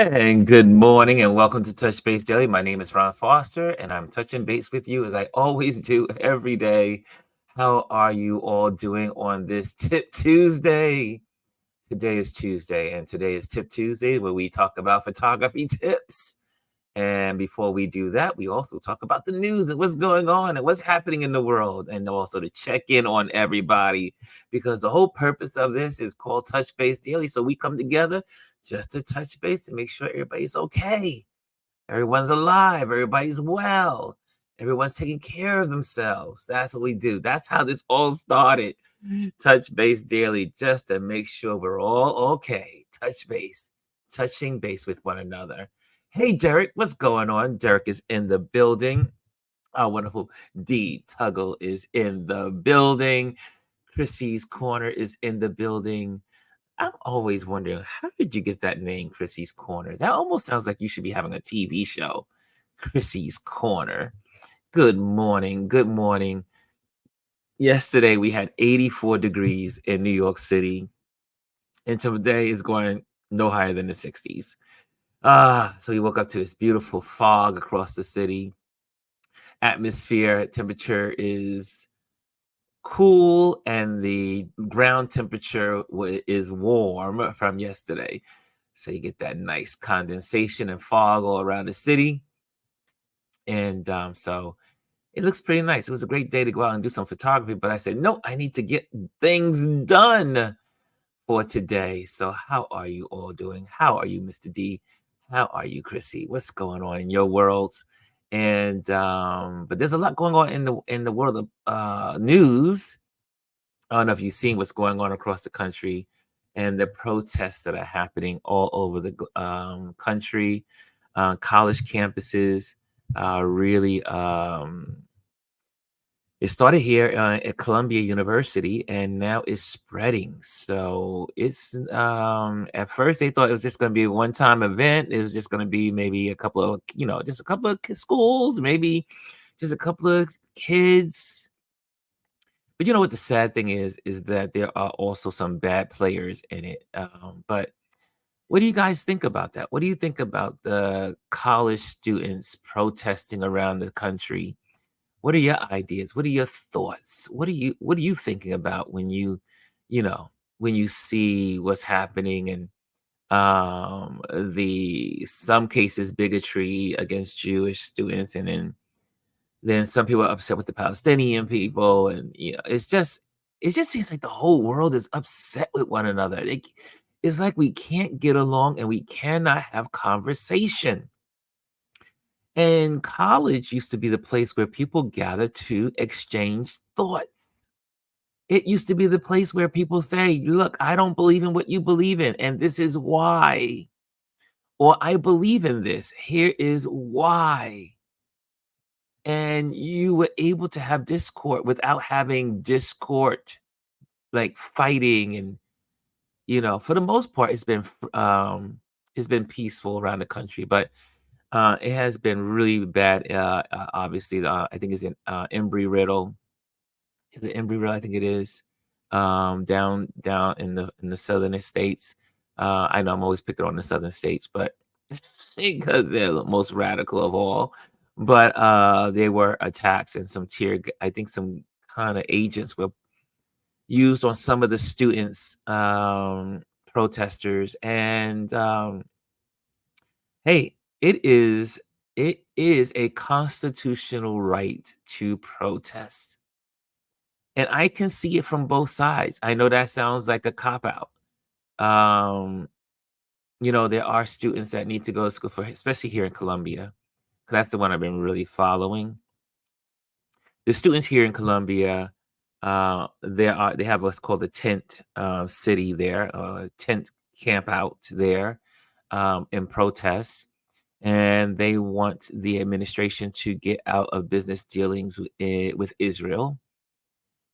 And good morning and welcome to Touch Base Daily. My name is Ron Foster and I'm touching base with you as I always do every day. How are you all doing on this Tip Tuesday? Today is Tuesday and today is Tip Tuesday where we talk about photography tips. And before we do that, we also talk about the news and what's going on and what's happening in the world, and also to check in on everybody because the whole purpose of this is called Touch Base Daily. So we come together just to touch base to make sure everybody's okay. Everyone's alive, everybody's well, everyone's taking care of themselves. That's what we do. That's how this all started. Touch Base Daily, just to make sure we're all okay. Touch base, touching base with one another. Hey, Derek, what's going on? Derek is in the building. Our wonderful D Tuggle is in the building. Chrissy's Corner is in the building. I'm always wondering, how did you get that name, Chrissy's Corner? That almost sounds like you should be having a TV show. Chrissy's Corner. Good morning. Good morning. Yesterday we had 84 degrees in New York City, and today is going no higher than the 60s. So we woke up to this beautiful fog across the city. Atmosphere temperature is cool, and the ground temperature is warm from yesterday. So you get that nice condensation and fog all around the city. And so it looks pretty nice. It was a great day to go out and do some photography, but I said, no, I need to get things done for today. So how are you all doing? How are you, Mr. D? How are you, Chrissy? What's going on in your worlds? And but there's a lot going on in the world of news. I don't know if you've seen what's going on across the country and the protests that are happening all over the country. College campuses really it started here at Columbia University, and now it's spreading. So it's at first they thought it was just going to be a one-time event. It was just going to be maybe a couple of, just a couple of schools, maybe just a couple of kids. But you know what the sad thing is that there are also some bad players in it. But what do you guys think about that? What do you think about the college students protesting around the country? What are your ideas? What are your thoughts? What are you thinking about when you know, when you see what's happening and the some cases bigotry against Jewish students, and then some people are upset with the Palestinian people, and it just seems like the whole world is upset with one another. It's like we can't get along and we cannot have conversation. And college used to be the place where people gather to exchange thoughts. It used to be the place where people say, look, I don't believe in what you believe in, and this is why. Or I believe in this. Here is why. And you were able to have discord without having discord, like fighting. And, for the most part, it's been peaceful around the country, but it has been really bad. Obviously, I think it's in Embry-Riddle. Is it Embry-Riddle? I think it is. Down in the southern states. I know I'm always picking on the southern states, but because they're the most radical of all. But they were attacks, and I think some kind of agents were used on some of the students, protesters, and hey, it is a constitutional right to protest. And I can see it from both sides. I know that sounds like a cop out. Um, there are students that need to go to school for, especially here in Columbia. 'Cause that's the one I've been really following. The students here in Columbia, they have what's called a tent city there, tent camp out there in protest, and they want the administration to get out of business dealings with Israel,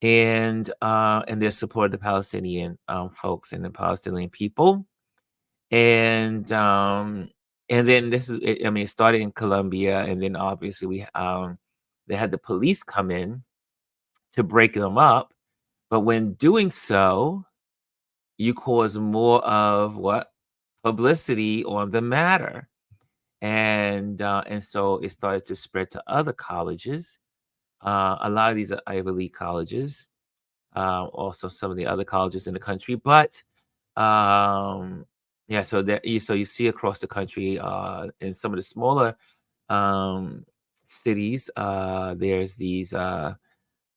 and their support of the Palestinian folks and the Palestinian people. And then I mean, it started in Colombia, and then obviously they had the police come in to break them up. But when doing so, you cause more of what? publicity on the matter. And so it started to spread to other colleges. A lot of these are Ivy League colleges, also some of the other colleges in the country. But um, yeah, so you see across the country, in some of the smaller um, cities, there's these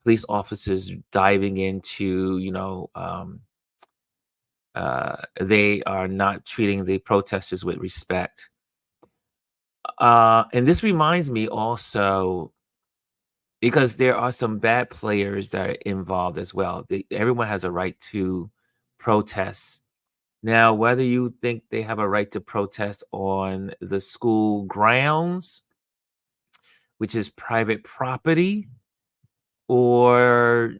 police officers diving into, they are not treating the protesters with respect. And this reminds me also, because there are some bad players that are involved as well. Everyone has a right to protest. Now, whether you think they have a right to protest on the school grounds, which is private property, or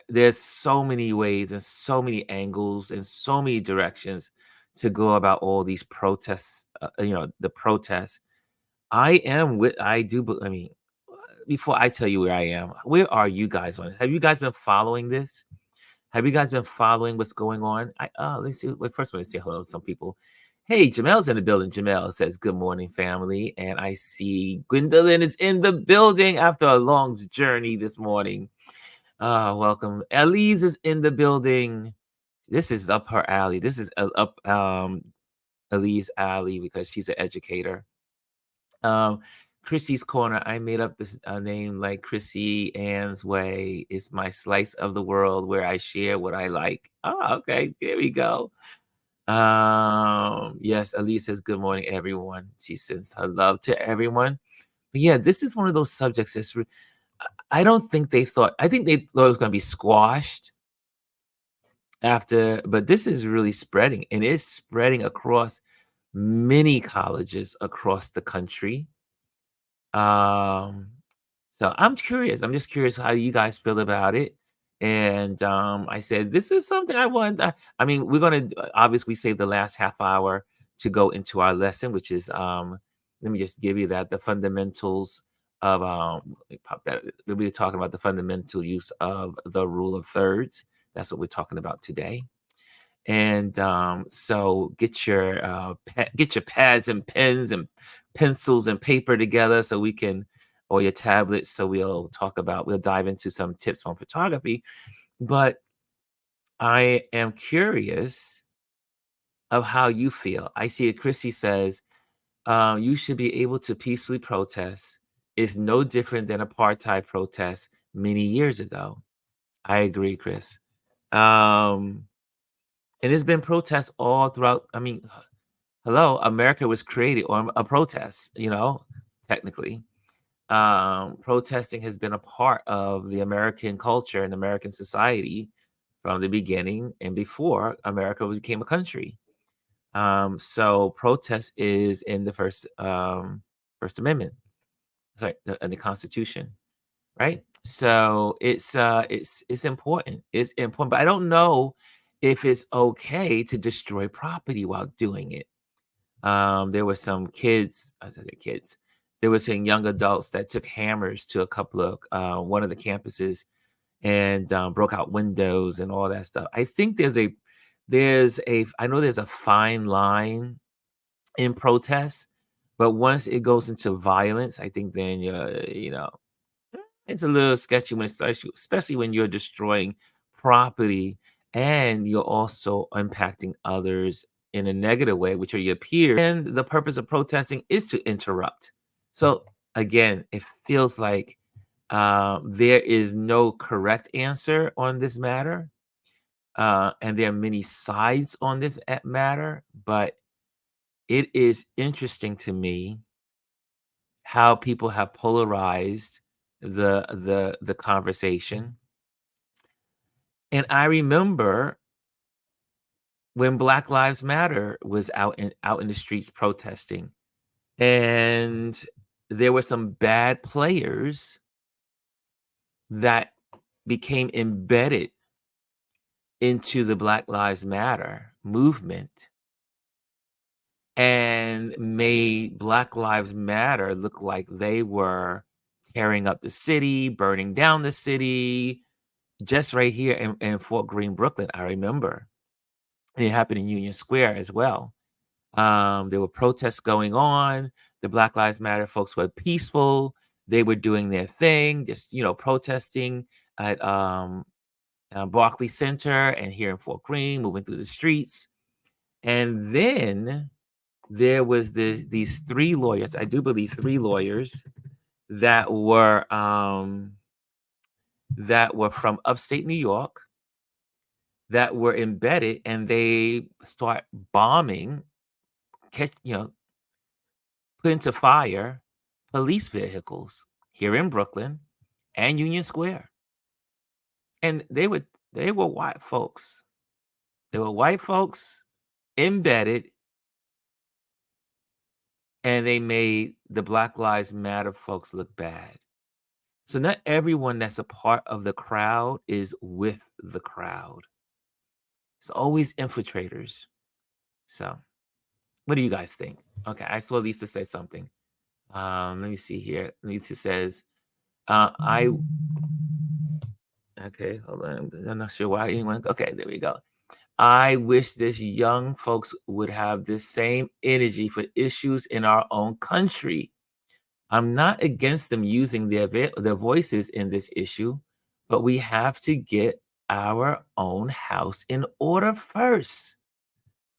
there's so many ways and so many angles and so many directions to go about all these protests, the protests. I mean, before I tell you where I am, where are you guys on it? Have you guys been following this? Have you guys been following what's going on? Let me see. Wait, first, let me say hello to some people. Hey, Jamel's in the building. Jamel says, "Good morning, family." And I see Gwendolyn is in the building after a long journey this morning. Welcome. Elise is in the building. This is up her alley. This is up Elise alley because she's an educator. Um, Chrissy's Corner. I made up this name like Chrissy Ann's Way. Is my slice of the world where I share what I like. Oh, okay. There we go. Yes, Elise says, "Good morning, everyone." She sends her love to everyone. But yeah, this is one of those subjects that's I don't think they thought, I think they thought it was going to be squashed after, but this is really spreading, and it's spreading across many colleges across the country. Um, so I'm curious. I'm just curious how you guys feel about it. And I said, this is something I want. I mean, we're going to obviously save the last half hour to go into our lesson, which is, let me just give you that, the fundamentals of, let me pop that. We'll be talking about the fundamental use of the rule of thirds. That's what we're talking about today. And so get your pads and pens and pencils and paper together so we can, or your tablets. So we'll dive into some tips on photography. But I am curious of how you feel. I see it. Chrissy says, you should be able to peacefully protest. It's no different than apartheid protest many years ago. I agree, Chris. Um, and there's been protests all throughout. I mean, hello, America was created on a protest, technically. Protesting has been a part of the American culture and American society from the beginning and before America became a country. So protest is in the First Amendment, sorry, in the Constitution, right? So it's important. It's important, but I don't know if it's okay to destroy property while doing it. There were some kids, I said kids, there were some young adults that took hammers to a couple of one of the campuses and broke out windows and all that stuff. I think I know there's a fine line in protest, but once it goes into violence, I think then it's a little sketchy when it starts, especially when you're destroying property and you're also impacting others in a negative way, which are your peers. And the purpose of protesting is to interrupt. So again, it feels like there is no correct answer on this matter. And there are many sides on this matter, but it is interesting to me how people have polarized the conversation. And I remember when Black Lives Matter was out in the streets protesting, and there were some bad players that became embedded into the Black Lives Matter movement and made Black Lives Matter look like they were tearing up the city, burning down the city, just right here in Fort Greene, Brooklyn. I remember. And it happened in Union Square as well. There were protests going on. The Black Lives Matter folks were peaceful. They were doing their thing, just protesting at Barclays Center and here in Fort Greene, moving through the streets. And then there was these three lawyers, I do believe three lawyers that were from upstate New York that were embedded, and they start bombing, catch, put into fire police vehicles here in Brooklyn and Union Square. And they were white folks. They were white folks embedded, and they made the Black Lives Matter folks look bad. So not everyone that's a part of the crowd is with the crowd. It's always infiltrators. So what do you guys think? Okay, I saw Lisa say something. Let me see here. Lisa says, I okay, hold on. I'm not sure why anyone. Okay, there we go. I wish this young folks would have this same energy for issues in our own country. I'm not against them using their voices in this issue, but we have to get our own house in order first.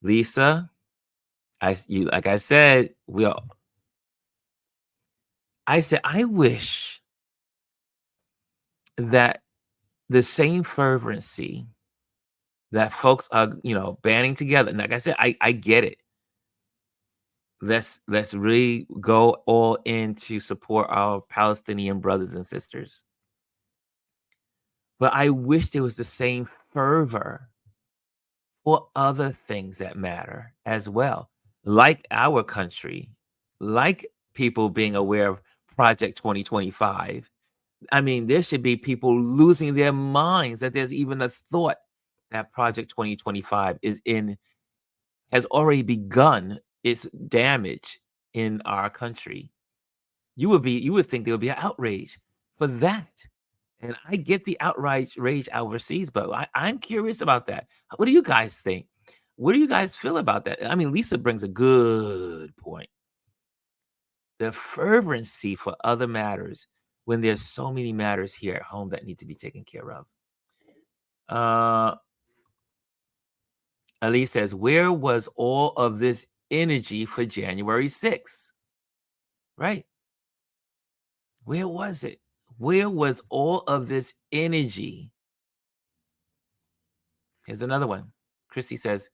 Lisa, like I said, I said I wish that the same fervency that folks are, banding together. And like I said, I get it. Let's really go all in to support our Palestinian brothers and sisters. But I wish there was the same fervor for other things that matter as well, like our country, like people being aware of Project 2025. I mean, there should be people losing their minds that there's even a thought that Project 2025 has already begun its damage in our country. You would think there would be an outrage for that. And I get the outrage rage overseas, but I'm curious about that. What do you guys think? What do you guys feel about that? I mean, Lisa brings a good point. The fervency for other matters when there's so many matters here at home that need to be taken care of. Elise says, where was all of this energy for January 6th? Right. Where was it? Where was all of this energy? Here's another one. Chrissy says,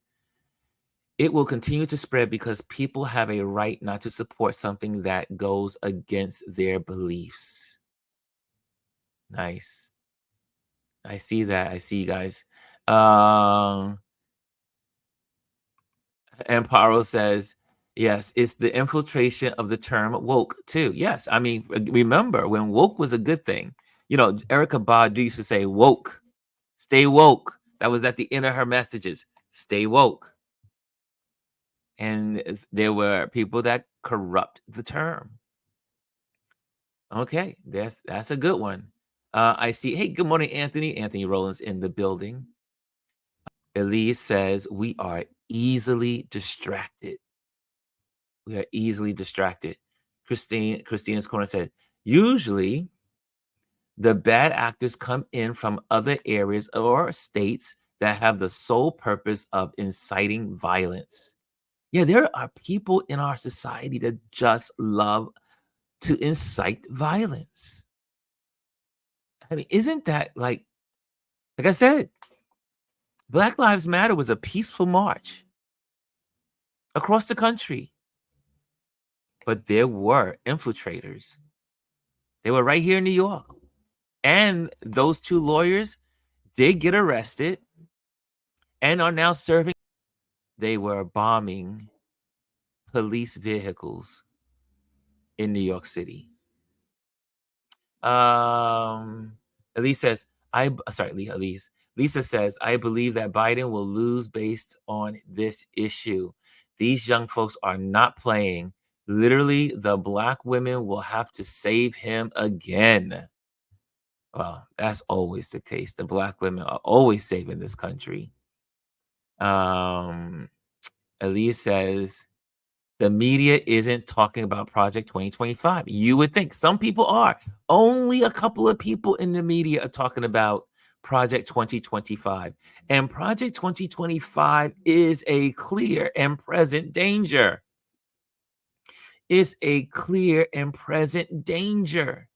it will continue to spread because people have a right not to support something that goes against their beliefs. Nice. I see that. I see you guys. And Paro says, yes, it's the infiltration of the term woke too. Yes. I mean, remember when woke was a good thing. Erica Badu used to say woke, stay woke. That was at the end of her messages. Stay woke. And there were people that corrupt the term. Okay, that's a good one. I see. Hey, good morning, Anthony. Anthony Rollins in the building. Elise says we are easily distracted. We are easily distracted. Christina's Corner said, usually the bad actors come in from other areas or states that have the sole purpose of inciting violence. Yeah, there are people in our society that just love to incite violence. I mean, isn't that like I said, Black Lives Matter was a peaceful march across the country. But there were infiltrators. They were right here in New York. And those two lawyers did get arrested and are now serving. They were bombing police vehicles in New York City. Elise says, Elise. Lisa says, I believe that Biden will lose based on this issue. These young folks are not playing. Literally, the Black women will have to save him again. Well, that's always the case. The Black women are always saving this country. Elise says, The media isn't talking about Project 2025. You would think some people are. Only a couple of people in the media are talking about Project 2025. And Project 2025 is a clear and present danger. Is a clear and present danger.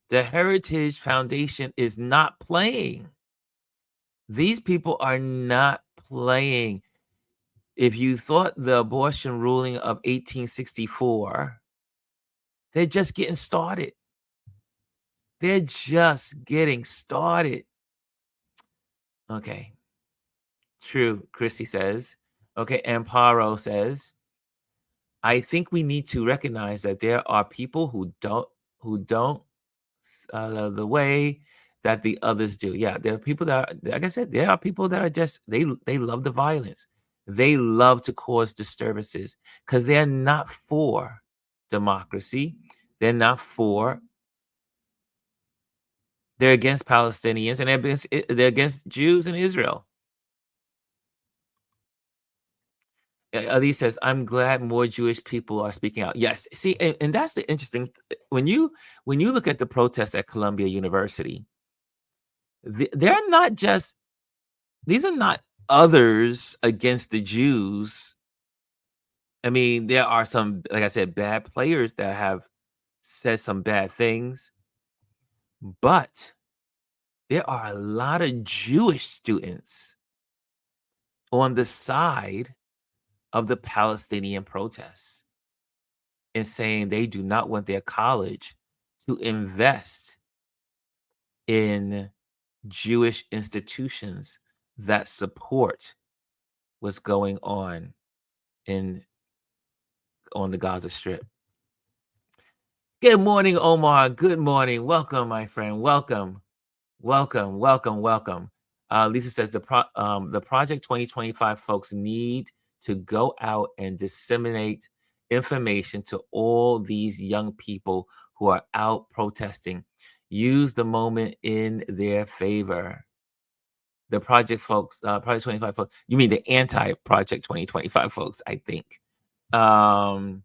The Heritage Foundation is not playing. These people are not playing. If you thought the abortion ruling of 1864, they're just getting started. They're just getting started. Okay. True, Christy says. Okay, Amparo says, I think we need to recognize that there are people who don't the way that the others do. Yeah, there are people that are, like I said, there are people that are just they love the violence. They love to cause disturbances because they're not for democracy. They're not for. They're against Palestinians and they're against Jews in Israel. Elise says, "I'm glad more Jewish people are speaking out." Yes, see, and that's the interesting when you look at the protests at Columbia University, they're not just these are not others against the Jews. I mean, there are some, like I said, bad players that have said some bad things, but there are a lot of Jewish students on the side of the Palestinian protests and saying they do not want their college to invest in Jewish institutions that support what's going in on the Gaza Strip. Good morning, Omar. Good morning. Welcome, my friend. Welcome. Welcome, welcome, welcome. Lisa says the Project 2025 folks need to go out and disseminate information to all these young people who are out protesting. Use the moment in their favor. The Project folks, Project 25 folks. You mean the anti-Project 2025 folks? I think. Um,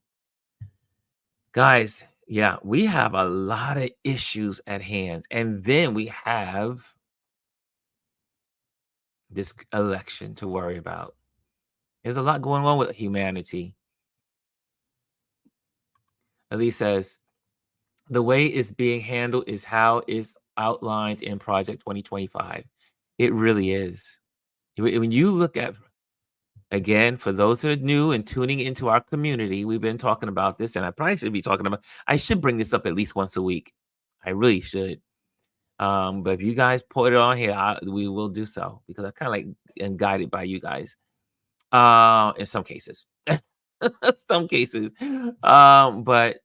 Guys, yeah, we have a lot of issues at hand, and then we have this election to worry about. There's a lot going on with humanity. Elise says, the way it's being handled is how it's outlined in Project 2025. It really is. When you look at, again, for those that are new and tuning into our community, we've been talking about this, and I probably should be talking about, I should bring this up at least once a week. I really should. But if you guys put it on here, we will do so because I kind of like and guided by you guys. In some cases, some cases. But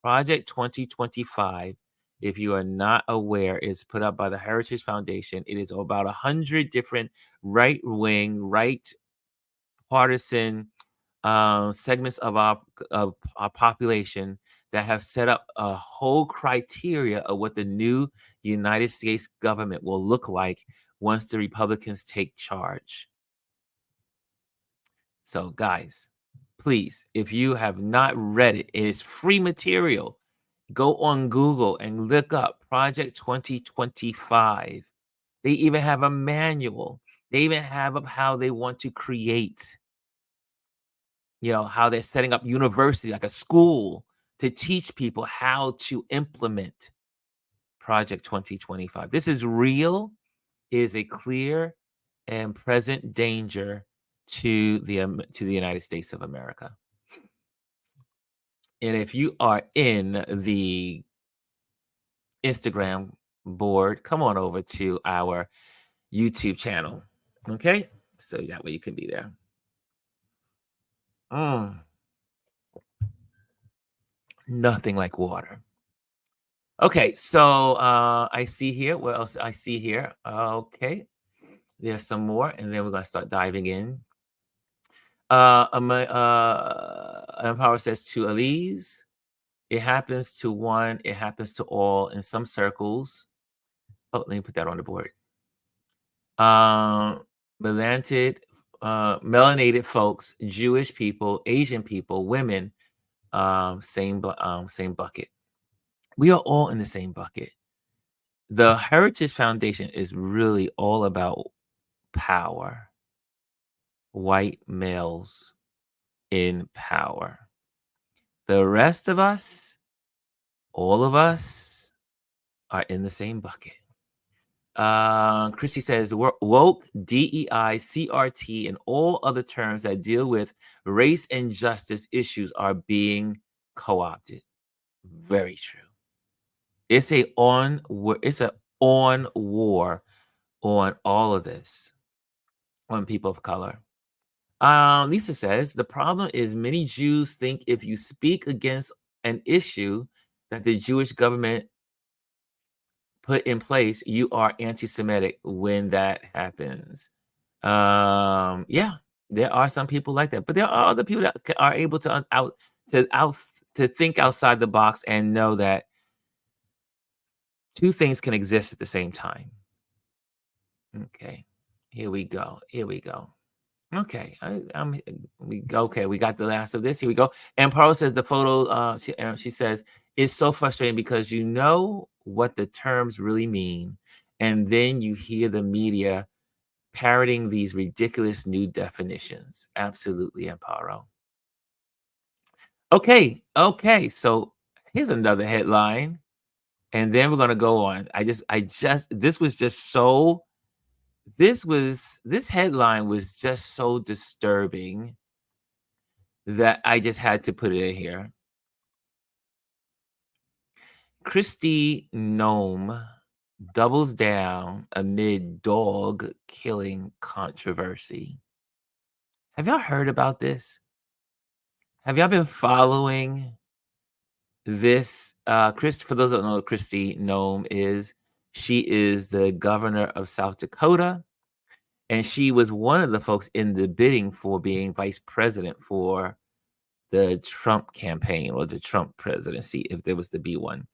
Project 2025, if you are not aware, is put up by the Heritage Foundation. It is about 100 different right wing, right partisan segments of our population that have set up a whole criteria of what the new United States government will look like once the Republicans take charge. So, guys, please, if you have not read it, it is free material. Go on Google and look up Project 2025. They even have a manual. They even have of how they want to create, how they're setting up university, like a school, to teach people how to implement Project 2025. This is real, is a clear and present danger to the United States of America. And if you are in the Instagram board, come on over to our YouTube channel. Okay? So that way you can be there. Nothing like water. Okay, so I see here. What else I see here? Okay, there's some more, and then we're gonna start diving in. Empower says to Elise, it happens to one, it happens to all in some circles. Oh, let me put that on the board. Melanted melanated folks, Jewish people, Asian people, women, same bucket. We are all in the same bucket. The Heritage Foundation is really all about power, white males in power. The rest of us, all of us, are in the same bucket. Chrissy says woke, DEI, CRT, and all other terms that deal with race and justice issues are being co-opted. Very true. It's a on war on all of this on people of color. Lisa says the problem is many Jews think if you speak against an issue that the Jewish government put in place, you are anti-Semitic when that happens. Yeah, there are some people like that, but there are other people that are able to out to think outside the box and know that two things can exist at the same time. Okay, here we go. Here we go. Okay, okay. We got the last of this. Here we go. And Pearl says the photo. She says it's so frustrating because you know what the terms really mean, and then you hear the media parroting these ridiculous new definitions. Absolutely, Amparo. Okay. So here's another headline, and then we're gonna go on. This was just so. This headline was just so disturbing that I just had to put it in here. Christy Nome doubles down amid dog killing controversy. Have y'all heard about this? Have y'all been following this? For those that don't know what Christy Nome is, she is the governor of South Dakota, and she was one of the folks in the bidding for being vice president for the Trump campaign or the Trump presidency, if there was to be one.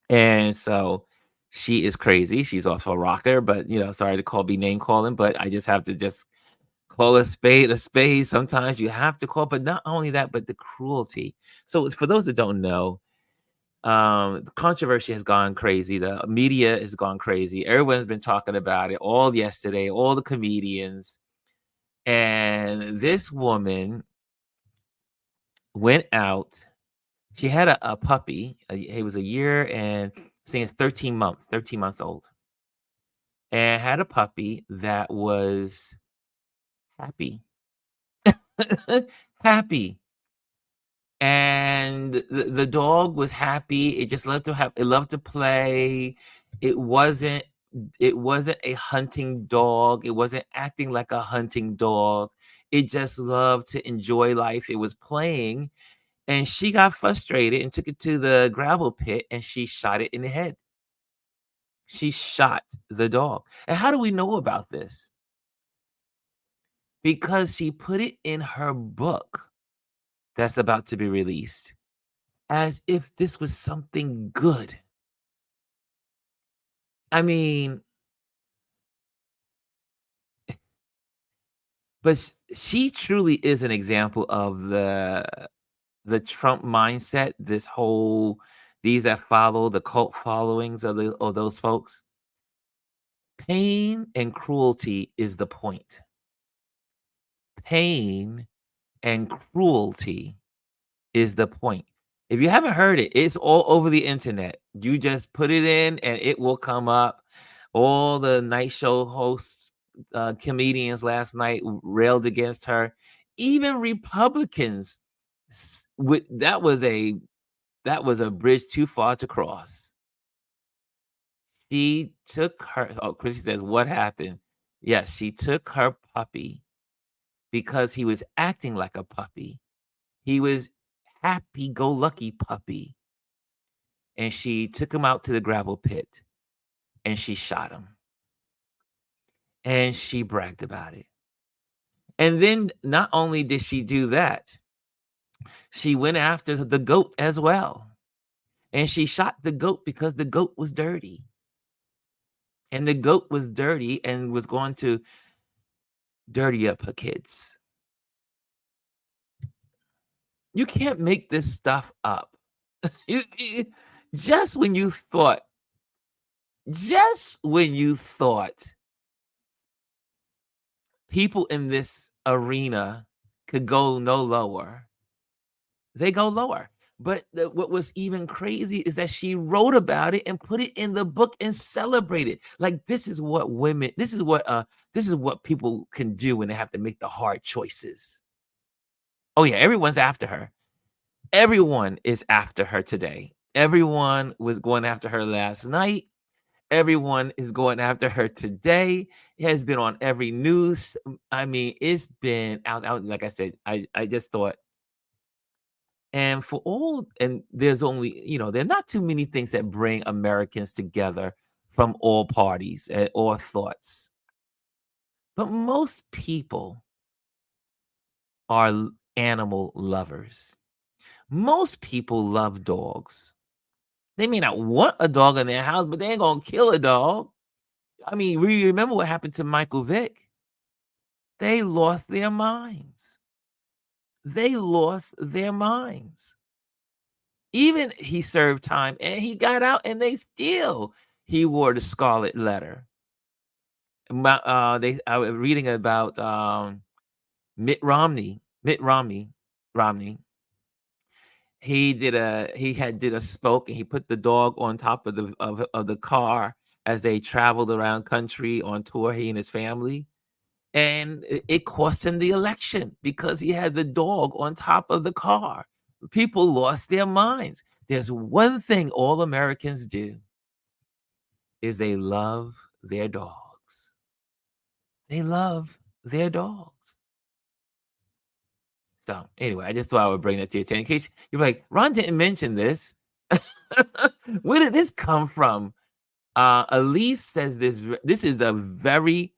And so she is crazy. She's also a rocker, but sorry to be name calling, but I just have to just call a spade a spade. Sometimes you have to call, but not only that, but the cruelty. So for those that don't know, the controversy has gone crazy. The media has gone crazy. Everyone's been talking about it all yesterday, all the comedians. And this woman went out. She had a puppy. He was a year and I think it's 13 months old. And had a puppy that was happy. Happy. And the dog was happy. It just loved to play. It wasn't a hunting dog. It wasn't acting like a hunting dog. It just loved to enjoy life. It was playing. And she got frustrated and took it to the gravel pit and she shot it in the head. She shot the dog. And how do we know about this? Because she put it in her book that's about to be released as if this was something good. I mean, but she truly is an example of the Trump mindset, these that follow the cult followings of those folks. Pain and cruelty is the point. Pain and cruelty is the point. If you haven't heard it, it's all over the internet. You just put it in and it will come up. All the night show hosts, comedians last night railed against her. Even Republicans, that was a bridge too far to cross. She took her. Oh, Chrissy says, what happened? Yes, she took her puppy because he was acting like a puppy. He was happy-go-lucky puppy. And she took him out to the gravel pit and she shot him. And she bragged about it. And then not only did she do that, she went after the goat as well. And she shot the goat because the goat was dirty. And the goat was dirty and was going to dirty up her kids. You can't make this stuff up. Just when you thought, just when you thought people in this arena could go no lower, they go lower. But what was even crazy is that she wrote about it and put it in the book and celebrated. Like this is what women, this is what people can do when they have to make the hard choices. Oh yeah, everyone's after her. Everyone is after her today. Everyone was going after her last night. Everyone is going after her today. It has been on every news. I mean, it's been out. Like I said, I just thought, and for all, and there's only, there are not too many things that bring Americans together from all parties or thoughts. But most people are animal lovers. Most people love dogs. They may not want a dog in their house, but they ain't gonna kill a dog. I mean, we remember what happened to Michael Vick. They lost their minds. They lost their minds. Even he served time and he got out and he wore the scarlet letter. I was reading about Mitt Romney. He did a spoke and he put the dog on top of the car as they traveled around country on tour, he and his family. And it cost him the election because he had the dog on top of the car. People lost their minds. There's one thing all Americans do is they love their dogs. They love their dogs. So anyway, I just thought I would bring that to your attention in case you're like, Ron didn't mention this. Where did this come from? Elise says this is a very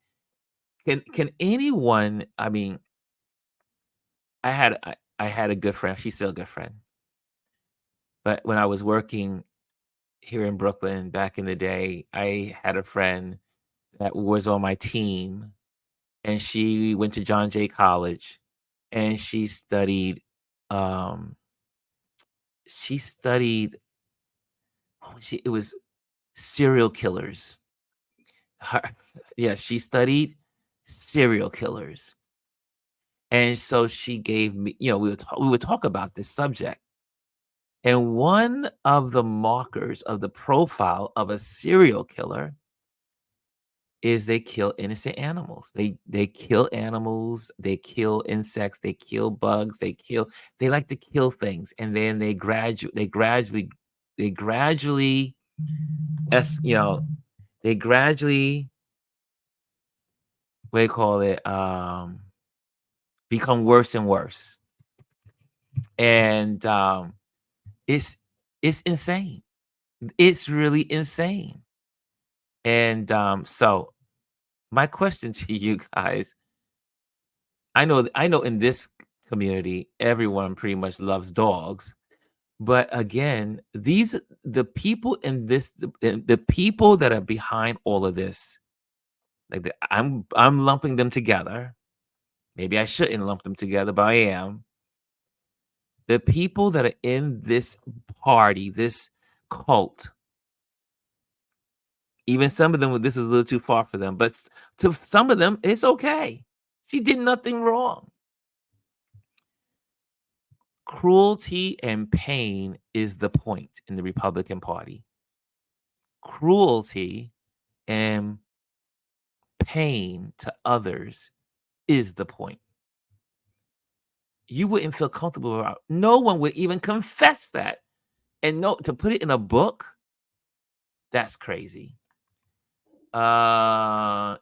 can anyone, I mean, I had a good friend. She's still a good friend. But when I was working here in Brooklyn back in the day, I had a friend that was on my team, and she went to John Jay College, and um, she studied, it was serial killers. Her, yeah, she studied serial killers. And so she gave me, we would talk about this subject. And one of the markers of the profile of a serial killer is they kill innocent animals. They kill animals, they kill insects, they kill bugs, they like to kill things, and then they gradually as they gradually, what do you call it, become worse and worse. And it's insane. It's really insane. And so my question to you guys, I know in this community, everyone pretty much loves dogs. But again, the people in this, the people that are behind all of this, like I'm lumping them together. Maybe I shouldn't lump them together, but I am. The people that are in this party, this cult, even some of them, this is a little too far for them, but to some of them, it's okay. She did nothing wrong. Cruelty and pain is the point in the Republican Party. Cruelty and pain to others is the point. You wouldn't feel comfortable about. No one would even confess that. And no, to put it in a book, that's crazy. Omar,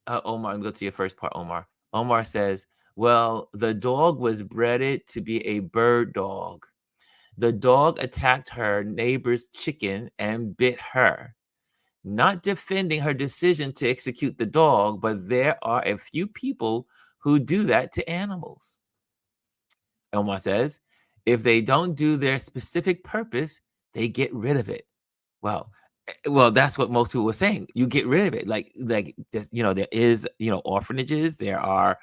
let me go to your first part, Omar. Omar says, well, the dog was bred to be a bird dog. The dog attacked her neighbor's chicken and bit her. Not defending her decision to execute the dog, but there are a few people who do that to animals. Omar says, if they don't do their specific purpose, they get rid of it. Well, Well, that's what most people were saying. You get rid of it. Like just, there is, orphanages, there are,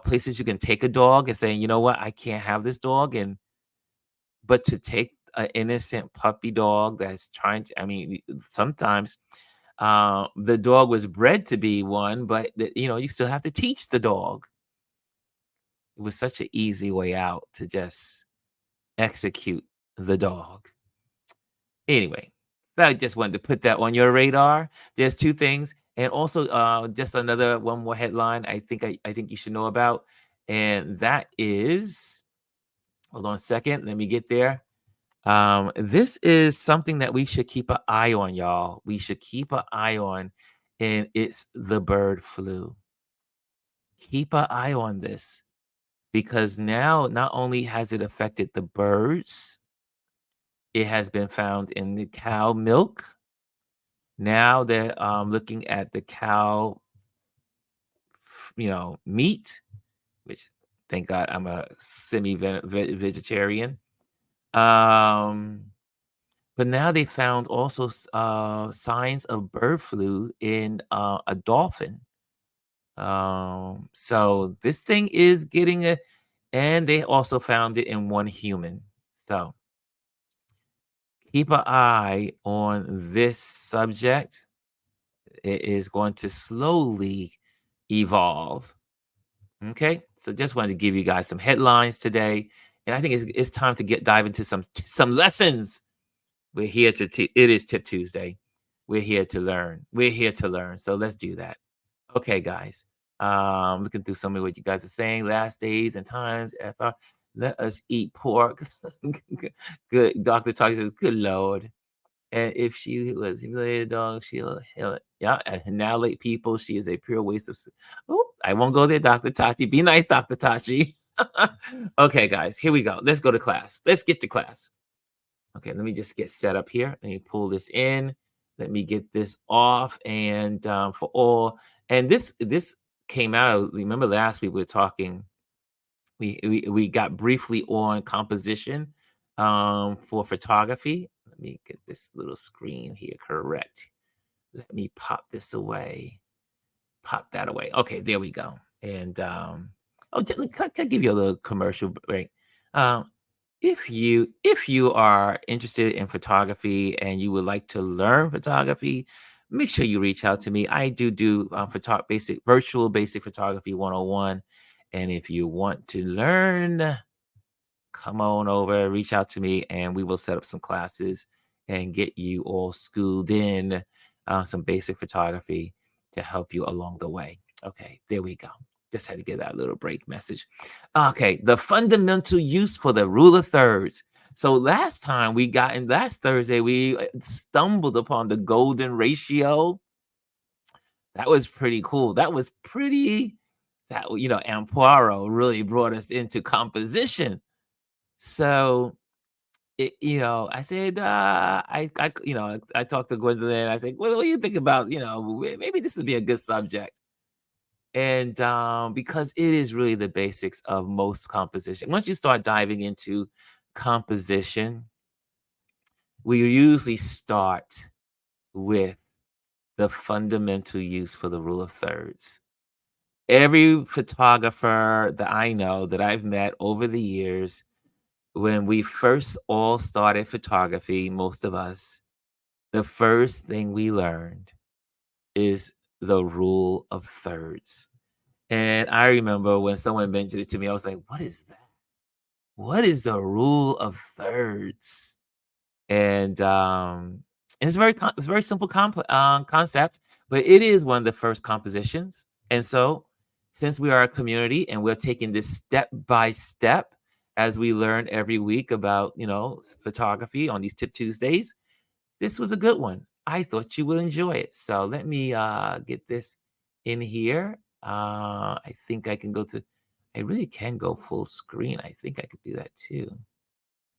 places you can take a dog and saying, "You know what? I can't have this dog." And but to take an innocent puppy dog that's trying to, I mean, sometimes the dog was bred to be one, but you still have to teach the dog. It was such an easy way out to just execute the dog. Anyway, I just wanted to put that on your radar. There's two things, and also just another one more headline. I think you should know about, and that is. Hold on a second. Let me get there. This is something that we should keep an eye on, y'all. We should keep an eye on, and it's the bird flu. Keep an eye on this because now not only has it affected the birds, it has been found in the cow milk. Now they're looking at the cow, meat, which thank God I'm a vegetarian. Um, but now they found also signs of bird flu in a dolphin. So this thing is getting and they also found it in one human. So keep an eye on this subject. It is going to slowly evolve. Okay, so just wanted to give you guys some headlines today, and I think it's time to dive into some lessons. We're here to it is Tip Tuesday. We're here to learn. We're here to learn. So let's do that. Okay, guys. Looking through some of what you guys are saying. Last days and times. Let us eat pork. Good. Dr. Talk says, good Lord. And if she was humiliated, dog, she'll heal it. Yeah, and annihilate people. She is a pure waste of. Oh, I won't go there, Dr. Tachi. Be nice, Dr. Tachi. Okay, guys, here we go. Let's go to class. Let's get to class. Okay, let me just get set up here. Let me pull this in. Let me get this off. And for all, and this came out. Remember last week we were talking. We got briefly on composition for photography. Let me get this little screen here correct. Let me pop this away. Pop that away. Okay, there we go. And can I give you a little commercial break? Um, if you are interested in photography and you would like to learn photography, make sure you reach out to me. I do virtual basic photography 101. And if you want to learn, come on over, reach out to me, and we will set up some classes and get you all schooled in some basic photography to help you along the way. Okay, there we go. Just had to get that little break message. Okay, the fundamental use for the rule of thirds. So last Thursday, we stumbled upon the golden ratio. That was pretty cool. Amparo really brought us into composition. So I said, I talked to Gwendolyn. I said, what do you think about, maybe this would be a good subject. And because it is really the basics of most composition. Once you start diving into composition, we usually start with the fundamental use for the rule of thirds. Every photographer that I know that I've met over the years, when we first all started photography, most of us, the first thing we learned is the rule of thirds. And I remember when someone mentioned it to me, I was like, what is that? What is the rule of thirds? And it's a very simple concept, but it is one of the first compositions. And so, since we are a community and we're taking this step by step as we learn every week about photography on these Tip Tuesdays, this was a good one. I thought you would enjoy it. So let me get this in here. I think I can I really can go full screen. I think I could do that too.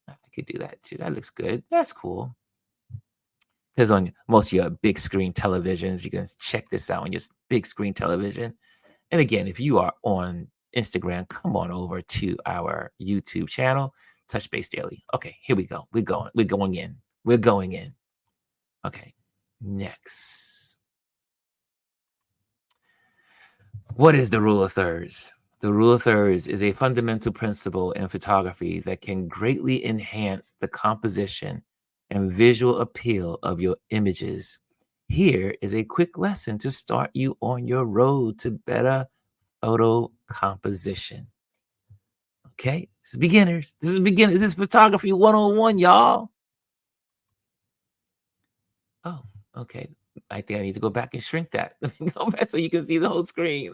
I could do that too. That looks good. That's cool. Because on most of your big screen televisions, you can check this out on your big screen television. And again, if you are on Instagram, come on over to our YouTube channel, Touch Base Daily. Okay, here we go. We're going in. We're going in. Okay. Next, what is the rule of thirds? The rule of thirds is a fundamental principle in photography that can greatly enhance the composition and visual appeal of your images. Here is a quick lesson to start you on your road to better photo composition. Okay, this is beginners. This is beginners. This is photography 101, y'all. Oh, okay. I think I need to go back and shrink that. Let me go back so you can see the whole screen.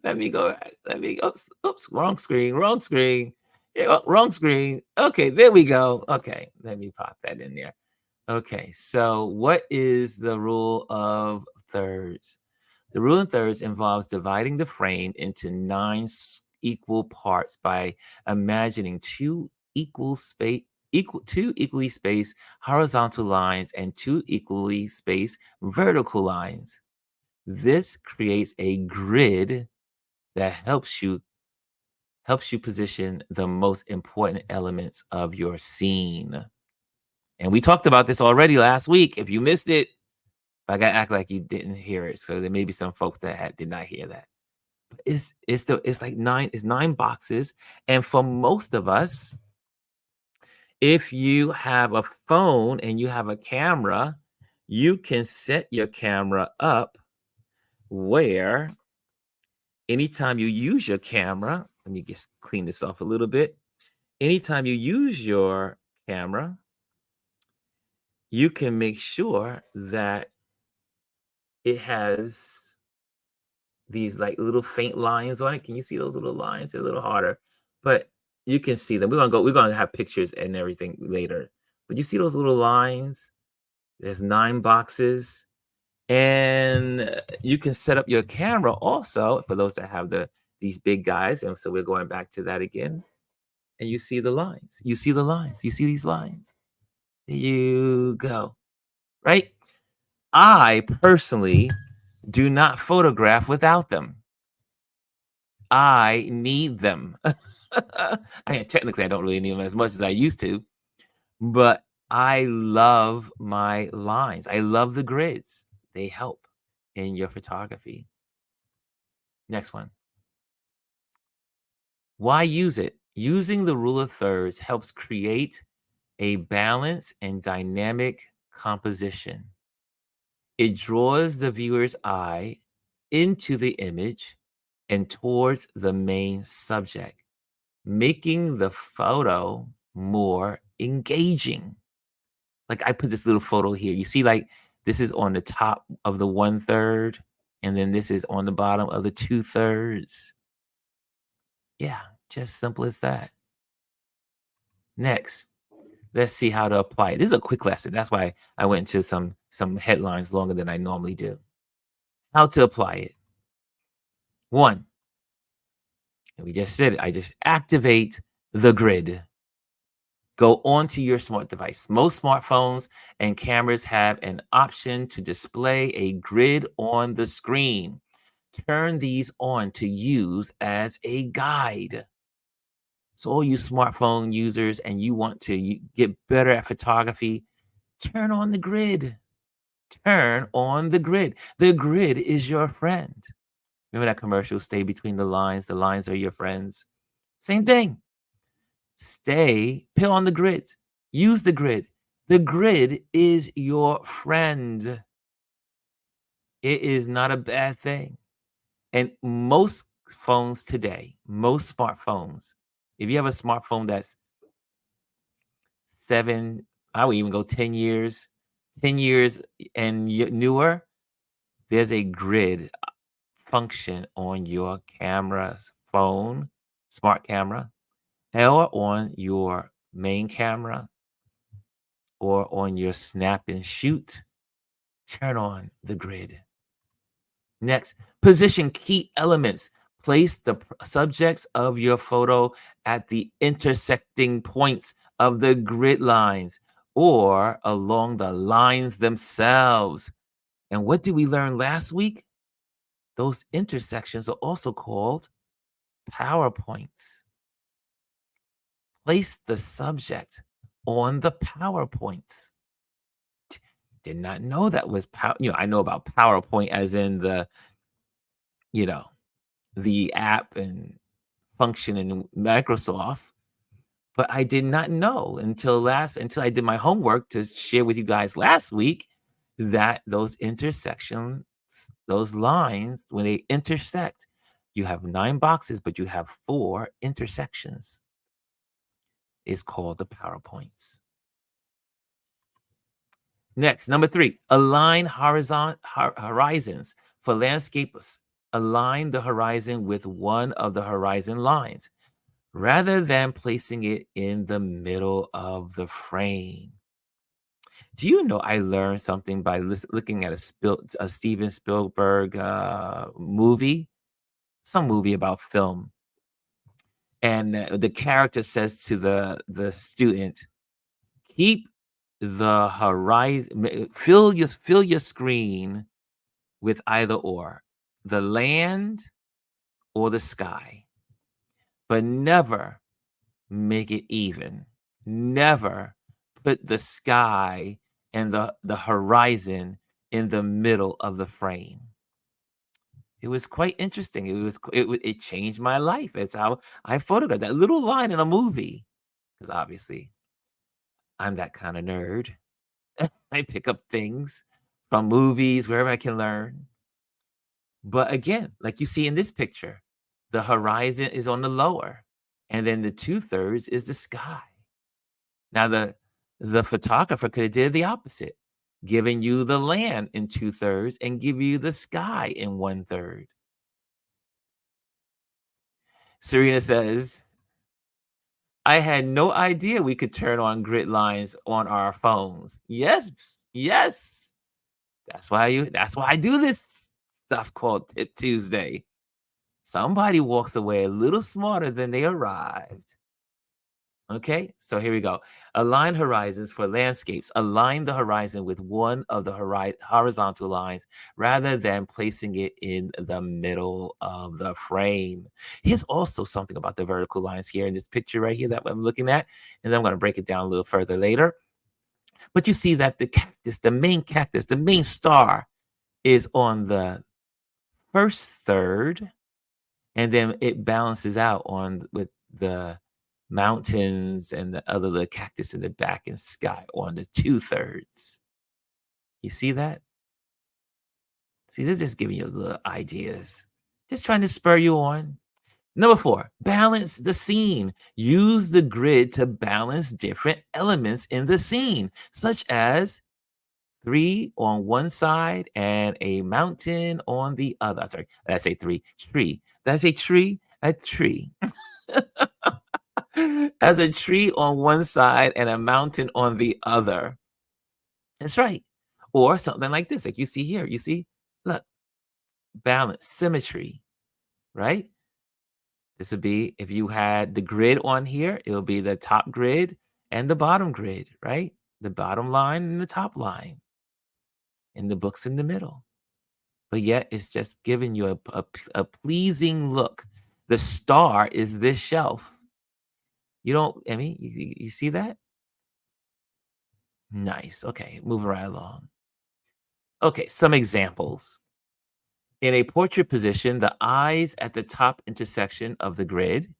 Let me go back. Let me oops, wrong screen, wrong screen. Yeah, wrong screen. Okay, there we go. Okay, let me pop that in there. Okay, so what is the rule of thirds? The rule of thirds involves dividing the frame into equal parts by imagining two equally spaced horizontal lines and two equally spaced vertical lines. This creates a grid that helps you position the most important elements of your scene. And we talked about this already last week. If you missed it, I gotta act like you didn't hear it. So there may be some folks that did not hear that. But it's like nine boxes. And for most of us, if you have a phone and you have a camera, you can set your camera up where anytime you use your camera, let me just clean this off a little bit. Anytime you use your camera, you can make sure that it has these like little faint lines on it. Can you see those little lines? They're a little harder, but you can see them. We're gonna have pictures and everything later. But you see those little lines? There's 9 boxes. And you can set up your camera also for those that have these big guys. And so we're going back to that again. And you see the lines. You see the lines. You see these lines. There you go. Right? I personally do not photograph without them. I need them. I mean, technically, I don't really need them as much as I used to, but I love my lines. I love the grids. They help in your photography. Next one. Why use it? Using the rule of thirds helps create a balance and dynamic composition. It draws the viewer's eye into the image and towards the main subject, making the photo more engaging. Like I put this little photo here. You see, like this is on the top of the 1/3, and then this is on the bottom of the 2/3. Yeah, just simple as that. Next, let's see how to apply it. This is a quick lesson. That's why I went into some headlines longer than I normally do. How to apply it. One, and we just said it, I just activate the grid. Go onto your smart device. Most smartphones and cameras have an option to display a grid on the screen. Turn these on to use as a guide. So all you smartphone users and you want to get better at photography, turn on the grid. Turn on the grid. The grid is your friend. Remember that commercial, stay between the lines are your friends. Same thing. Put on the grid. Use the grid. The grid is your friend. It is not a bad thing. And most phones today, most smartphones, if you have a smartphone that's 7, I would even go 10 years, 10 years and newer, there's a grid function on your camera's phone, smart camera, or on your main camera, or on your snap and shoot. Turn on the grid. Next, position key elements. Place the subjects of your photo at the intersecting points of the grid lines or along the lines themselves. And what did we learn last week? Those intersections are also called PowerPoints. Place the subject on the PowerPoints. Did not know that was I know about PowerPoint as in you know, the app and function in Microsoft, but I did not know until I did my homework to share with you guys last week that those intersections, those lines, when they intersect, you have 9 boxes, but you have 4 intersections. Is called the PowerPoints. Next, number 3, align horizons. For landscapes, align the horizon with one of the horizon lines rather than placing it in the middle of the frame. Do you know I learned something by looking at a Steven Spielberg movie, some movie about film, and the character says to the student, "Keep the horizon, fill your screen with either or, the land or the sky, but never make it even. Never put the sky and the horizon in the middle of the frame." It was quite interesting. It changed my life. It's how I photographed that little line in a movie. Because obviously I'm that kind of nerd. I pick up things from movies, wherever I can learn. But again, like you see in this picture, the horizon is on the lower, and then the 2/3 is the sky. Now the photographer could have did the opposite, giving you the land in 2/3 and give you the sky in 1/3. Serena says, I had no idea we could turn on grid lines on our phones. Yes, yes. That's why I do this stuff called Tip Tuesday. Somebody walks away a little smarter than they arrived. Okay, so here we go. Align horizons for landscapes. Align the horizon with one of the horizontal lines rather than placing it in the middle of the frame. Here's also something about the vertical lines here in this picture right here that I'm looking at, and then I'm going to break it down a little further later. But you see that the cactus, the main star is on the first third, and then it balances out on with the mountains and the other little cactus in the back and sky on the 2/3. You see that? See, this is just giving you little ideas. Just trying to spur you on. Number 4, balance the scene. Use the grid to balance different elements in the scene, such as 3 on one side and a mountain on the other. Sorry, did I say 3? Tree. Did I say tree? A tree. As a tree on one side and a mountain on the other. That's right. Or something like this, like you see here. You see, look, balance, symmetry, right? This would be if you had the grid on here, it will be the top grid and the bottom grid, right? The bottom line and the top line, and the book's in the middle. But yet it's just giving you a pleasing look. The star is this shelf. You don't, I mean, you see that? Nice. Okay, moving right along. Okay, some examples. In a portrait position, the eyes at the top intersection of the grid.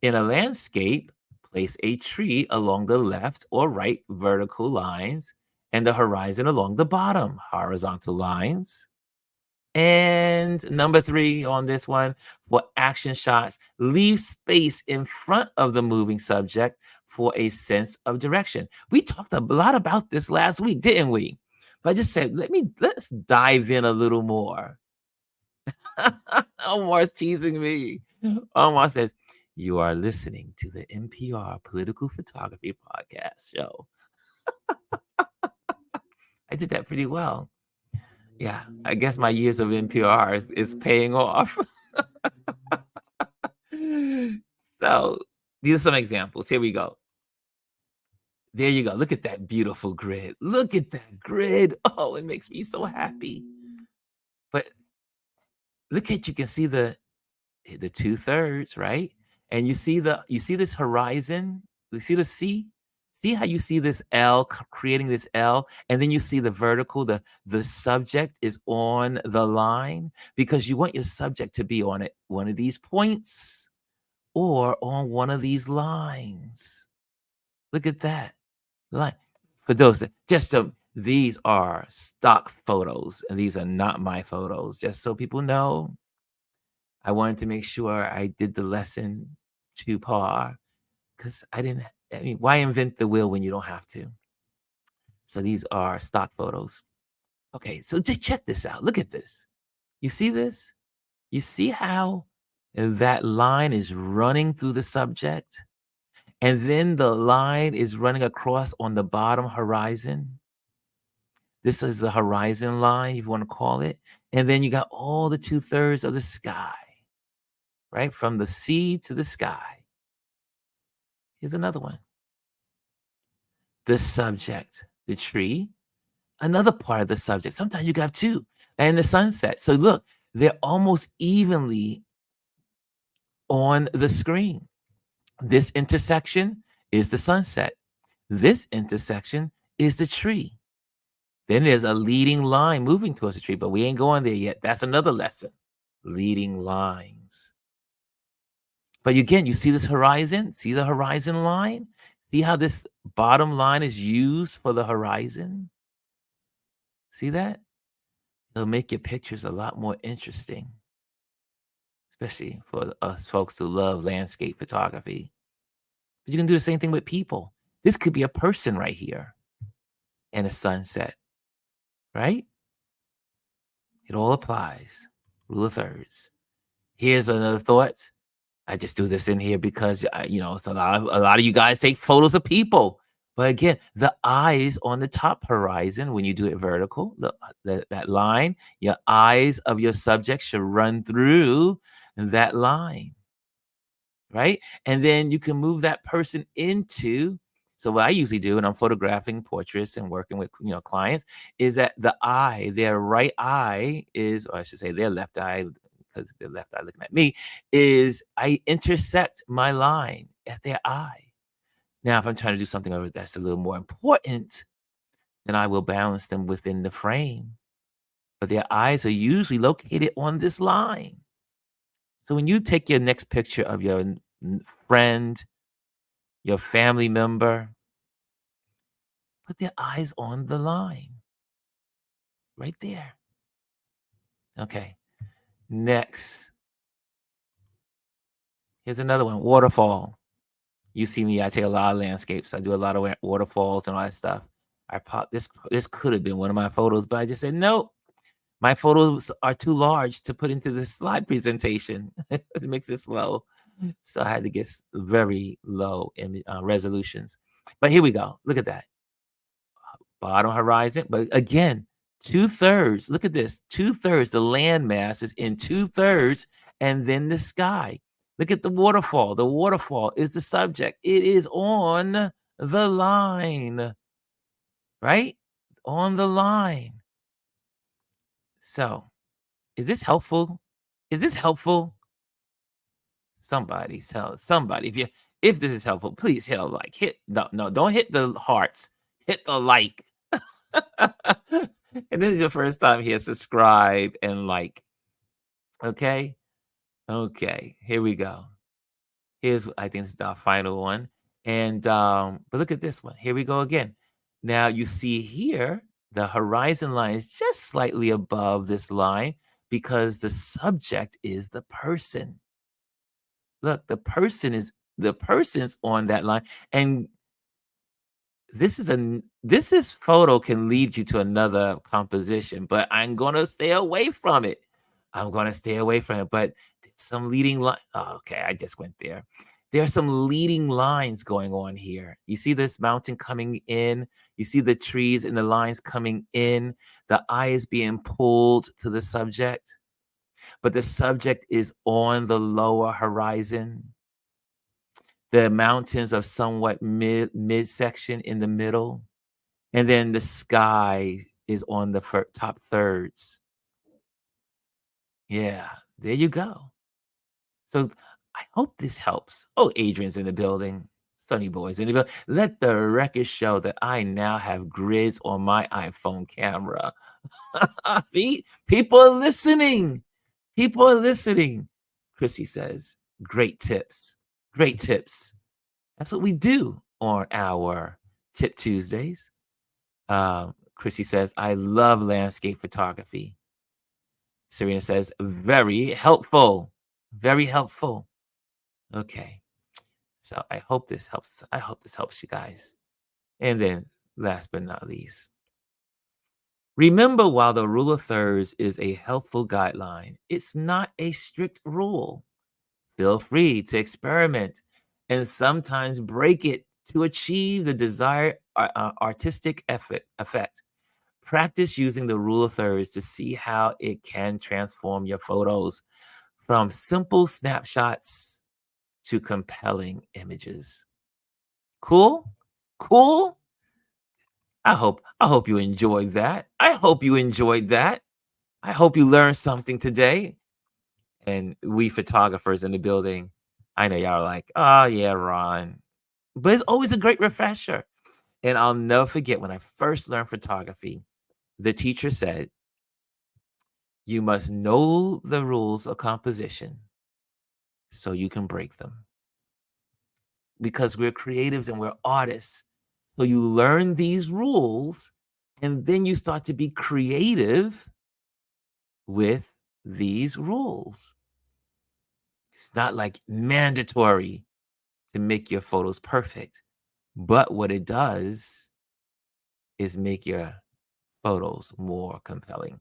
In a landscape, place a tree along the left or right vertical lines and the horizon along the bottom horizontal lines. And number 3 on this one, for action shots, leave space in front of the moving subject for a sense of direction. We talked a lot about this last week, didn't we? But I just said, let's dive in a little more. Omar's teasing me. Omar says, you are listening to the NPR Political Photography Podcast show. I did that pretty well. Yeah, I guess my years of NPR is paying off. So these are some examples. Here we go. There you go. Look at that beautiful grid. Look at that grid. Oh, it makes me so happy. But look at, you can see the 2/3, right? And you see this horizon. You see the sea? See how you see this L creating this L, and then you see the vertical, the subject is on the line because you want your subject to be on it, one of these points or on one of these lines. Look at that. Line. For those that these are stock photos and these are not my photos. Just so people know, I wanted to make sure I did the lesson to par because I mean, why invent the wheel when you don't have to? So these are stock photos. Okay, so just check this out. Look at this. You see this? You see how that line is running through the subject? And then the line is running across on the bottom horizon. This is the horizon line, if you want to call it. And then you got all the two-thirds of the sky, right? From the sea to the sky. Here's another one. The subject, the tree, another part of the subject. Sometimes you got two, and the sunset. So look, they're almost evenly on the screen. This intersection is the sunset. This intersection is the tree. Then there's a leading line moving towards the tree, but we ain't going there yet. That's another lesson. Leading lines. But again, you see this horizon? See the horizon line? See how this bottom line is used for the horizon? See that? It'll make your pictures a lot more interesting, especially for us folks who love landscape photography. But you can do the same thing with people. This could be a person right here and a sunset, right? It all applies. Rule of thirds. Here's another thought. I just do this in here because it's a lot of you guys take photos of people. But again, the eyes on the top horizon when you do it vertical, that line, your eyes of your subject should run through that line, right? And then you can move that person into. So what I usually do when I'm photographing portraits and working with clients is that the eye, their right eye is, or I should say their left eye, because their left eye looking at me, is I intersect my line at their eye. Now, if I'm trying to do something over that's a little more important, then I will balance them within the frame. But their eyes are usually located on this line. So when you take your next picture of your friend, your family member, put their eyes on the line right there. Okay. Next, here's another one, waterfall. You see me, I take a lot of landscapes. I do a lot of waterfalls and all that stuff. I pop this could have been one of my photos, but I just said, nope, my photos are too large to put into this slide presentation. It makes it slow. So I had to get very low resolutions. But here we go. Look at that. Bottom horizon. But again, two-thirds. Look at this. Two-thirds. The land mass is in two-thirds, and then the sky. Look at the waterfall. The waterfall is the subject. It is on the line, right? On the line. So, is this helpful? Is this helpful? Somebody tell somebody if this is helpful, please hit a like. No, don't hit the hearts. Hit the like. And this is your first time here, subscribe and like. Okay? Okay, here we go. I think this is our final one. And but look at this one. Here we go again. Now you see here, the horizon line is just slightly above this line because the subject is the person. Look, the person's on that line. And this photo can lead you to another composition, but I'm gonna stay away from it. I'm gonna stay away from it. But some leading line. Oh, okay, I just went there. There are some leading lines going on here. You see this mountain coming in. You see the trees and the lines coming in. The eye is being pulled to the subject, but the subject is on the lower horizon. The mountains are somewhat midsection in the middle, and then the sky is on the top thirds. Yeah, there you go. So I hope this helps. Oh, Adrian's in the building. Sunny boys in the building. Let the record show that I now have grids on my iPhone camera. See, people are listening. People are listening. Chrissy says, great tips. Great tips. That's what we do on our Tip Tuesdays. Chrissy says, I love landscape photography. Serena says, very helpful. Very helpful. Okay. So I hope this helps. I hope this helps you guys. And then last but not least, remember, while the rule of thirds is a helpful guideline, it's not a strict rule. Feel free to experiment and sometimes break it to achieve the desired artistic effect. Practice using the rule of thirds to see how it can transform your photos from simple snapshots to compelling images. Cool? Cool? I hope you enjoyed that. I hope you enjoyed that. I hope you learned something today. And we photographers in the building, I know y'all are like, oh yeah, Ron. But it's always a great refresher. And I'll never forget when I first learned photography, the teacher said, you must know the rules of composition so you can break them. Because we're creatives and we're artists. So you learn these rules and then you start to be creative with these rules. It's not like mandatory to make your photos perfect, but what it does is make your photos more compelling.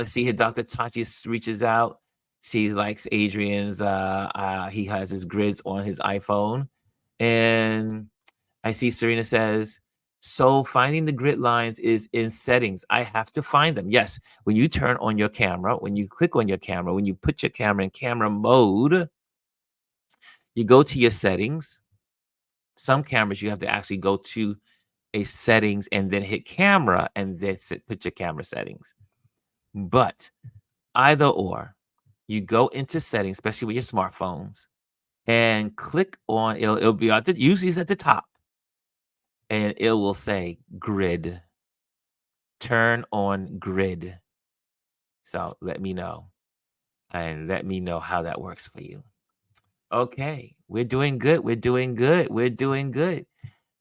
See here, Dr. Tachi reaches out. She likes Adrian's, he has his grids on his iPhone. And I see Serena says, so finding the grid lines is in settings. I have to find them. Yes, when you turn on your camera, when you click on your camera, when you put your camera in camera mode, you go to your settings. Some cameras, you have to actually go to a settings and then hit camera and then put your camera settings. But either or, you go into settings, especially with your smartphones, and click on, it'll be at usually it's at the top, and it will say grid. Turn on grid. So let me know, and let me know how that works for you. Okay, we're doing good. We're doing good. We're doing good.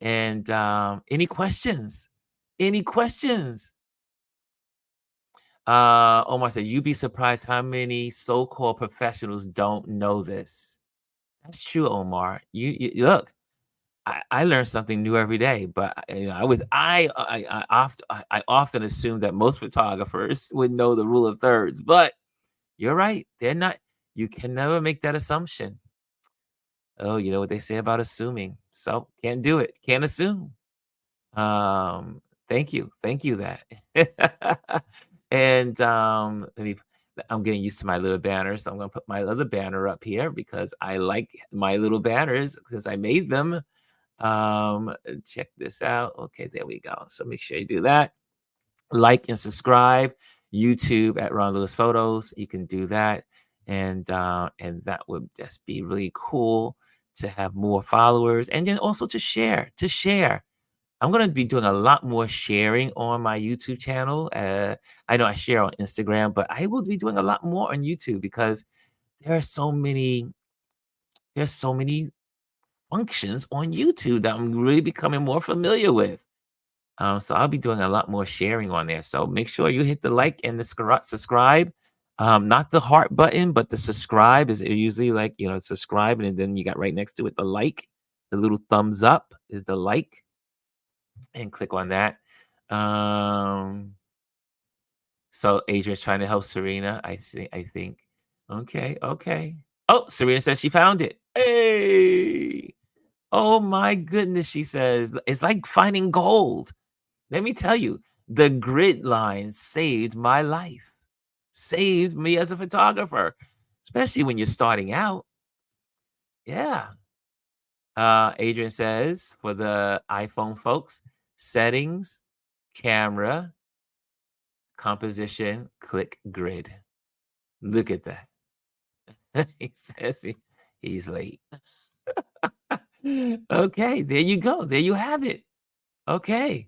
And any questions? Any questions? Omar said, you'd be surprised how many so-called professionals don't know this. That's true, Omar. You look, I learn something new every day, but you know, I often assume that most photographers would know the rule of thirds, but you're right. They're not. You can never make that assumption. Oh, you know what they say about assuming. So can't do it. Can't assume. Thank you. Thank you that. And I'm getting used to my little banners. So I'm gonna put my other banner up here because I like my little banners since I made them. Check this out. Okay, there we go. So make sure you do that. Like and subscribe. YouTube at Ron Lewis Photos. You can do that. And that would just be really cool to have more followers. And then also to share. I'm going to be doing a lot more sharing on my YouTube channel. I know I share on Instagram, but I will be doing a lot more on YouTube because there are so many there's so many functions on YouTube that I'm really becoming more familiar with. So I'll be doing a lot more sharing on there. So make sure you hit the like and the subscribe. Not the heart button, but the subscribe is usually like, subscribe. And then you got right next to it, the like, the little thumbs up is the like, and click on that. So Adrian's trying to help Serena. I think. Okay, okay. Oh, Serena says she found it. Hey. Oh my goodness, she says. It's like finding gold. Let me tell you, the grid line saved my life. Saved me as a photographer, especially when you're starting out. Yeah. Adrian says for the iPhone folks, settings, camera, composition, click grid. Look at that. He says he's late. Okay, there you go. There you have it. Okay.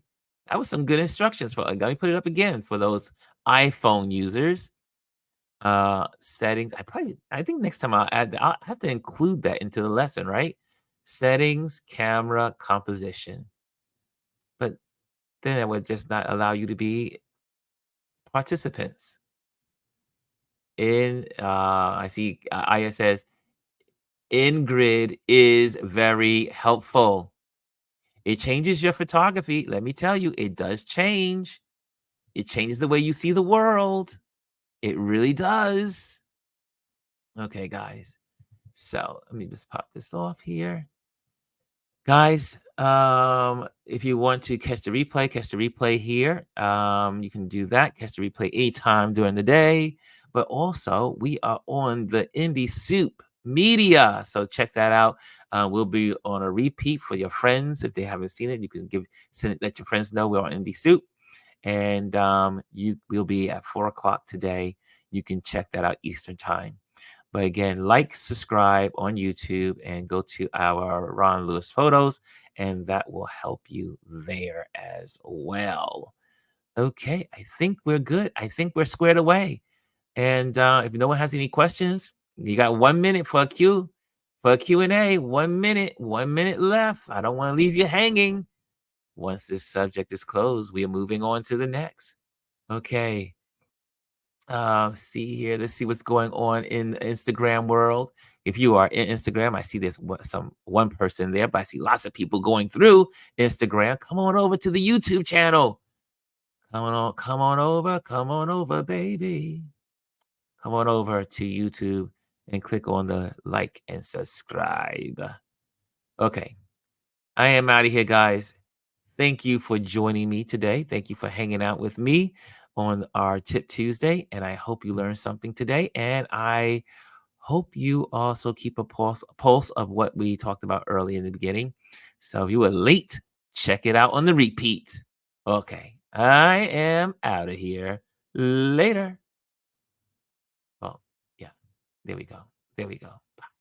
That was some good instructions for let me put it up again for those iPhone users. Settings. I think next time I'll add that. I'll have to include that into the lesson, right? Settings, camera, composition. But then it would just not allow you to be participants. I see Aya says in grid is very helpful. It changes your photography. Let me tell you, it does change. It changes the way you see the world. It really does. Okay, guys. So let me just pop this off here. Guys, if you want to catch the replay here. You can do that. Catch the replay anytime during the day. But also, we are on the Indie Soup Media. So check that out. We'll be on a repeat for your friends. If they haven't seen it, you can let your friends know we're on Indie Soup. And you will be at 4 o'clock today. You can check that out Eastern time. But again, like, subscribe on YouTube, and go to our Ron Lewis photos, and that will help you there as well. Okay, I think we're good. I think we're squared away. And if no one has any questions, you got 1 minute for a Q&A. 1 minute left. I don't want to leave you hanging. Once this subject is closed, we are moving on to the next. Okay. See here. Let's see what's going on in the Instagram world. If you are in Instagram, I see there's one person there, but I see lots of people going through Instagram. Come on over to the YouTube channel. Come on over, baby. Come on over to YouTube and click on the like and subscribe. Okay, I am out of here, guys. Thank you for joining me today. Thank you for hanging out with me on our Tip Tuesday. And I hope you learned something today. And I hope you also keep a pulse of what we talked about early in the beginning. So if you were late, check it out on the repeat. Okay, I am out of here. Later. Well, yeah, there we go. There we go. Bye.